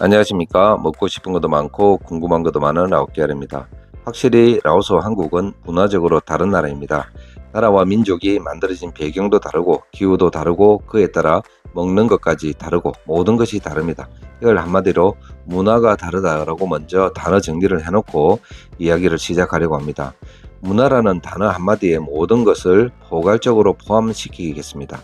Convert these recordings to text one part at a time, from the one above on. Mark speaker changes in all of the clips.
Speaker 1: 안녕하십니까. 먹고 싶은 것도 많고 궁금한 것도 많은 라오케알입니다. 확실히 라오스와 한국은 문화적으로 다른 나라입니다. 나라와 민족이 만들어진 배경도 다르고 기후도 다르고 그에 따라 먹는 것까지 다르고 모든 것이 다릅니다. 이걸 한마디로 문화가 다르다라고 먼저 단어 정리를 해놓고 이야기를 시작하려고 합니다. 문화라는 단어 한마디에 모든 것을 포괄적으로 포함시키겠습니다.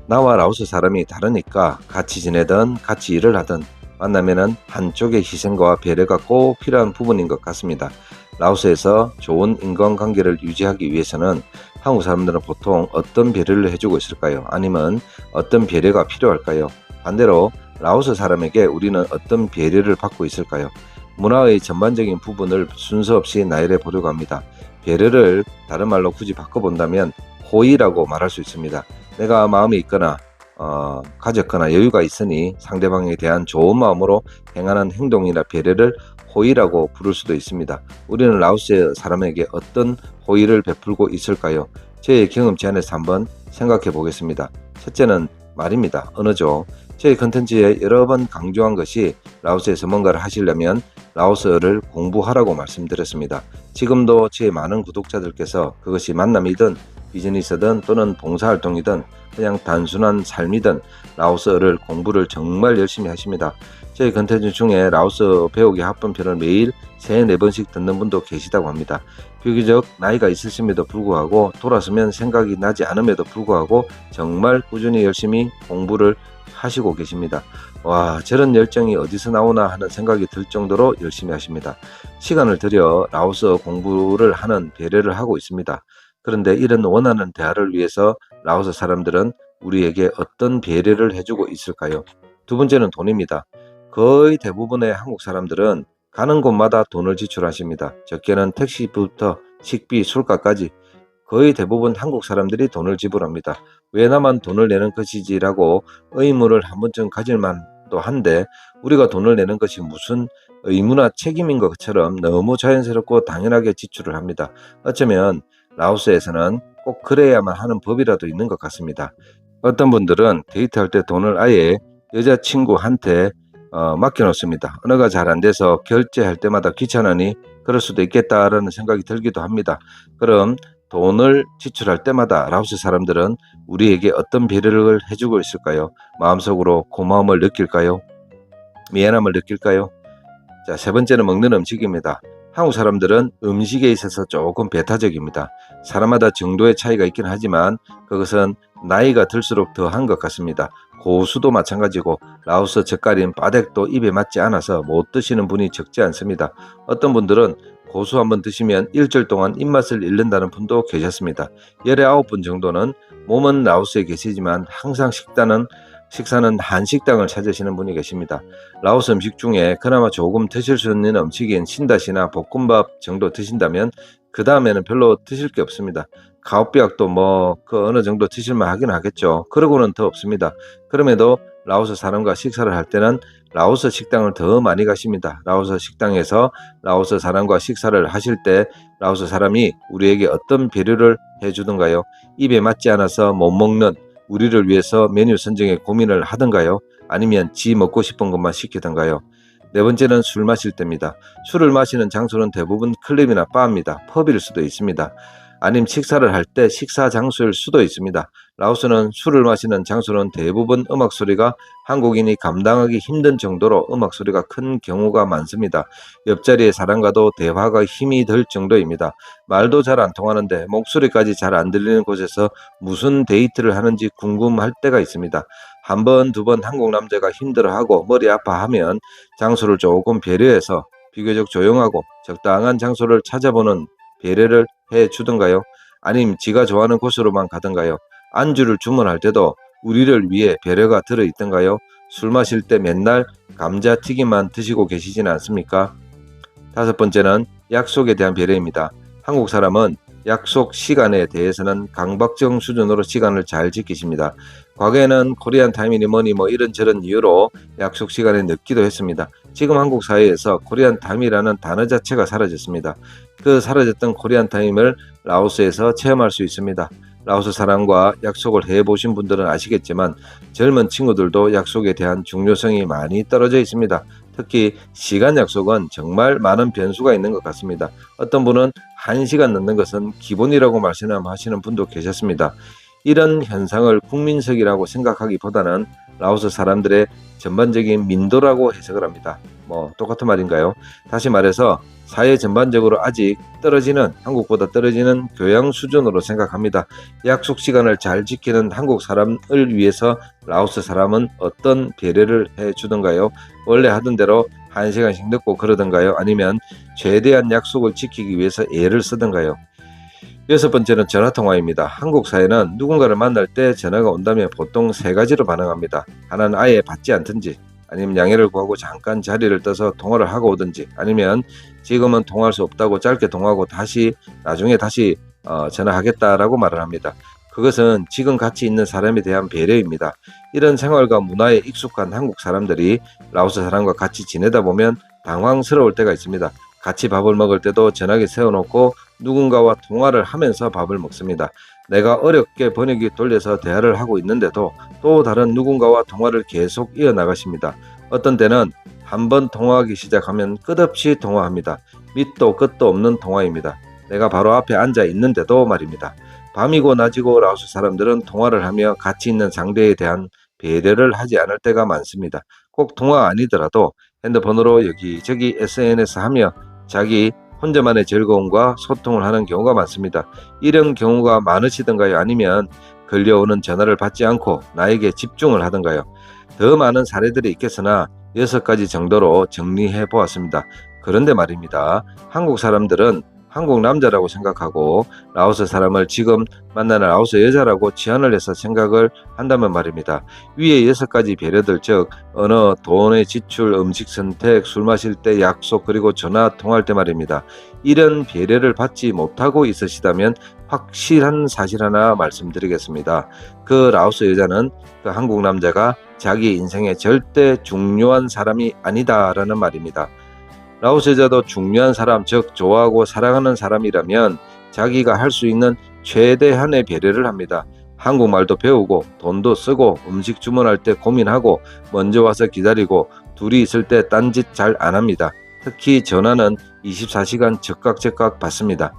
Speaker 1: 나와 라오스 사람이 다르니까 같이 지내든 같이 일을 하든 만나면은 한쪽의 희생과 배려가 꼭 필요한 부분인 것 같습니다. 라오스에서 좋은 인간관계를 유지하기 위해서는 한국 사람들은 보통 어떤 배려를 해주고 있을까요? 아니면 어떤 배려가 필요할까요? 반대로 라오스 사람에게 우리는 어떤 배려를 받고 있을까요? 문화의 전반적인 부분을 순서 없이 나열해 보려고 합니다. 배려를 다른 말로 굳이 바꿔본다면 호의라고 말할 수 있습니다. 내가 마음이 있거나 가졌거나 여유가 있으니 상대방에 대한 좋은 마음으로 행하는 행동이나 배려를 호의라고 부를 수도 있습니다. 우리는 라오스 사람에게 어떤 호의를 베풀고 있을까요? 저의 경험치 안에서 한번 생각해 보겠습니다. 첫째는 말입니다. 언어죠. 저희 컨텐츠에 여러 번 강조한 것이 라오스에서 뭔가를 하시려면 라오스어를 공부하라고 말씀드렸습니다. 지금도 제 많은 구독자들께서 그것이 만남이든 비즈니스든 또는 봉사활동이든 그냥 단순한 삶이든 라오스어를 공부를 정말 열심히 하십니다. 저희 컨텐츠 중에 라오스어 배우기 학번편을 매일 3-4번씩 듣는 분도 계시다고 합니다. 비교적 나이가 있으심에도 불구하고 돌아서면 생각이 나지 않음에도 불구하고 정말 꾸준히 열심히 공부를 하시고 계십니다. 와, 저런 열정이 어디서 나오나 하는 생각이 들 정도로 열심히 하십니다. 시간을 들여 라오스어 공부를 하는 배려를 하고 있습니다. 그런데 이런 원하는 대화를 위해서 라오스 사람들은 우리에게 어떤 배려를 해주고 있을까요? 두 번째는 돈입니다. 거의 대부분의 한국 사람들은 가는 곳마다 돈을 지출하십니다. 적게는 택시부터 식비, 술가까지 거의 대부분 한국 사람들이 돈을 지불합니다. 왜 나만 돈을 내는 것이지라고 의문을 한 번쯤 가질만도 한데 우리가 돈을 내는 것이 무슨 의무나 책임인 것처럼 너무 자연스럽고 당연하게 지출을 합니다. 어쩌면 라오스에서는 꼭 그래야만 하는 법이라도 있는 것 같습니다. 어떤 분들은 데이트할 때 돈을 아예 여자친구한테 맡겨놓습니다. 언어가 잘 안 돼서 결제할 때마다 귀찮으니 그럴 수도 있겠다라는 생각이 들기도 합니다. 그럼 돈을 지출할 때마다 라오스 사람들은 우리에게 어떤 배려를 해주고 있을까요? 마음속으로 고마움을 느낄까요? 미안함을 느낄까요? 자, 세 번째는 먹는 음식입니다. 한국 사람들은 음식에 있어서 조금 배타적입니다. 사람마다 정도의 차이가 있긴 하지만 그것은 나이가 들수록 더한 것 같습니다. 고수도 마찬가지고 라오스 젓갈인 빠덱도 입에 맞지 않아서 못 드시는 분이 적지 않습니다. 어떤 분들은 고수 한번 드시면 일주일 동안 입맛을 잃는다는 분도 계셨습니다. 열에 9분 정도는 몸은 라오스에 계시지만 항상 식사는 한식당을 찾으시는 분이 계십니다. 라오스 음식 중에 그나마 조금 드실 수 있는 음식인 신다시나 볶음밥 정도 드신다면 그 다음에는 별로 드실 게 없습니다. 가오삐약도 그 어느 정도 드실만 하긴 하겠죠. 그러고는 더 없습니다. 그럼에도 라오스 사람과 식사를 할 때는 라오스 식당을 더 많이 가십니다. 라오스 식당에서 라오스 사람과 식사를 하실 때 라오스 사람이 우리에게 어떤 배려를 해주던가요? 입에 맞지 않아서 못 먹는 우리를 위해서 메뉴 선정에 고민을 하던가요? 아니면 지 먹고 싶은 것만 시키던가요? 네 번째는 술 마실 때입니다. 술을 마시는 장소는 대부분 클럽이나 바입니다. 펍일 수도 있습니다. 아니면 식사를 할 때 식사 장소일 수도 있습니다. 라오스는 술을 마시는 장소는 대부분 음악 소리가 한국인이 감당하기 힘든 정도로 음악 소리가 큰 경우가 많습니다. 옆자리의 사람과도 대화가 힘이 들 정도입니다. 말도 잘 안 통하는데 목소리까지 잘 안 들리는 곳에서 무슨 데이트를 하는지 궁금할 때가 있습니다. 한 번, 두 번 한국 남자가 힘들어하고 머리 아파하면 장소를 조금 배려해서 비교적 조용하고 적당한 장소를 찾아보는 배려를 해 주던가요? 아님 지가 좋아하는 곳으로만 가던가요? 안주를 주문할 때도 우리를 위해 배려가 들어있던가요? 술 마실 때 맨날 감자튀김만 드시고 계시지는 않습니까? 다섯 번째는 약속에 대한 배려입니다. 한국 사람은 약속 시간에 대해서는 강박증 수준으로 시간을 잘 지키십니다. 과거에는 코리안 타임이니 뭐니 이런저런 이유로 약속 시간에 늦기도 했습니다. 지금 한국 사회에서 코리안 타임이라는 단어 자체가 사라졌습니다. 그 사라졌던 코리안 타임을 라오스에서 체험할 수 있습니다. 라오스 사람과 약속을 해보신 분들은 아시겠지만 젊은 친구들도 약속에 대한 중요성이 많이 떨어져 있습니다. 특히 시간 약속은 정말 많은 변수가 있는 것 같습니다. 어떤 분은 1시간 늦는 것은 기본이라고 말씀하시는 분도 계셨습니다. 이런 현상을 국민석이라고 생각하기보다는 라오스 사람들의 전반적인 민도라고 해석을 합니다. 똑같은 말인가요? 다시 말해서 사회 전반적으로 아직 한국보다 떨어지는 교양 수준으로 생각합니다. 약속 시간을 잘 지키는 한국 사람을 위해서 라오스 사람은 어떤 배려를 해주던가요? 원래 하던 대로 1시간씩 늦고 그러던가요? 아니면 최대한 약속을 지키기 위해서 애를 쓰던가요? 여섯 번째는 전화통화입니다. 한국 사회는 누군가를 만날 때 전화가 온다면 보통 세 가지로 반응합니다. 하나는 아예 받지 않든지, 아니면 양해를 구하고 잠깐 자리를 떠서 통화를 하고 오든지, 아니면 지금은 통화할 수 없다고 짧게 통화하고 나중에 다시 전화하겠다라고 말을 합니다. 그것은 지금 같이 있는 사람에 대한 배려입니다. 이런 생활과 문화에 익숙한 한국 사람들이 라오스 사람과 같이 지내다 보면 당황스러울 때가 있습니다. 같이 밥을 먹을 때도 전화기 세워놓고 누군가와 통화를 하면서 밥을 먹습니다. 내가 어렵게 번역기 돌려서 대화를 하고 있는데도 또 다른 누군가와 통화를 계속 이어나가십니다. 어떤 때는 한번 통화하기 시작하면 끝없이 통화합니다. 밑도 끝도 없는 통화입니다. 내가 바로 앞에 앉아 있는데도 말입니다. 밤이고 낮이고 라오스 사람들은 통화를 하며 같이 있는 상대에 대한 배려를 하지 않을 때가 많습니다. 꼭 통화 아니더라도 핸드폰으로 여기저기 SNS 하며 자기 혼자만의 즐거움과 소통을 하는 경우가 많습니다. 이런 경우가 많으시던가요? 아니면 걸려오는 전화를 받지 않고 나에게 집중을 하던가요? 더 많은 사례들이 있겠으나 6가지 정도로 정리해 보았습니다. 그런데 말입니다. 한국 사람들은 한국 남자라고 생각하고 라오스 사람을 지금 만나는 라오스 여자라고 치환을 해서 생각을 한다면 말입니다. 위에 6가지 배려들, 즉 언어, 돈의 지출, 음식 선택, 술 마실 때 약속, 그리고 전화 통화할 때 말입니다. 이런 배려를 받지 못하고 있으시다면 확실한 사실 하나 말씀드리겠습니다. 그 라오스 여자는 그 한국 남자가 자기 인생에 절대 중요한 사람이 아니다라는 말입니다. 라오스 여자도 중요한 사람, 즉 좋아하고 사랑하는 사람이라면 자기가 할 수 있는 최대한의 배려를 합니다. 한국말도 배우고 돈도 쓰고 음식 주문할 때 고민하고 먼저 와서 기다리고 둘이 있을 때 딴짓 잘 안 합니다. 특히 전화는 24시간 즉각 받습니다.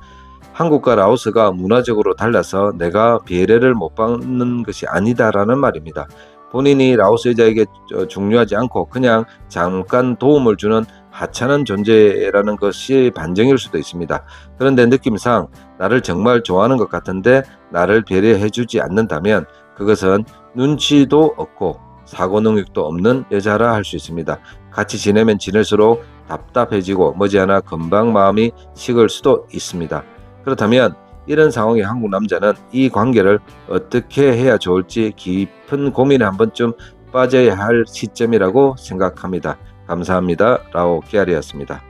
Speaker 1: 한국과 라오스가 문화적으로 달라서 내가 배려를 못 받는 것이 아니다라는 말입니다. 본인이 라오스 여자에게 중요하지 않고 그냥 잠깐 도움을 주는 하찮은 존재라는 것이 반증일 수도 있습니다. 그런데 느낌상 나를 정말 좋아하는 것 같은데 나를 배려해주지 않는다면 그것은 눈치도 없고 사고 능력도 없는 여자라 할 수 있습니다. 같이 지내면 지낼수록 답답해지고 머지않아 금방 마음이 식을 수도 있습니다. 그렇다면 이런 상황의 한국 남자는 이 관계를 어떻게 해야 좋을지 깊은 고민에 한 번쯤 빠져야 할 시점이라고 생각합니다. 감사합니다. 라오 키아리였습니다.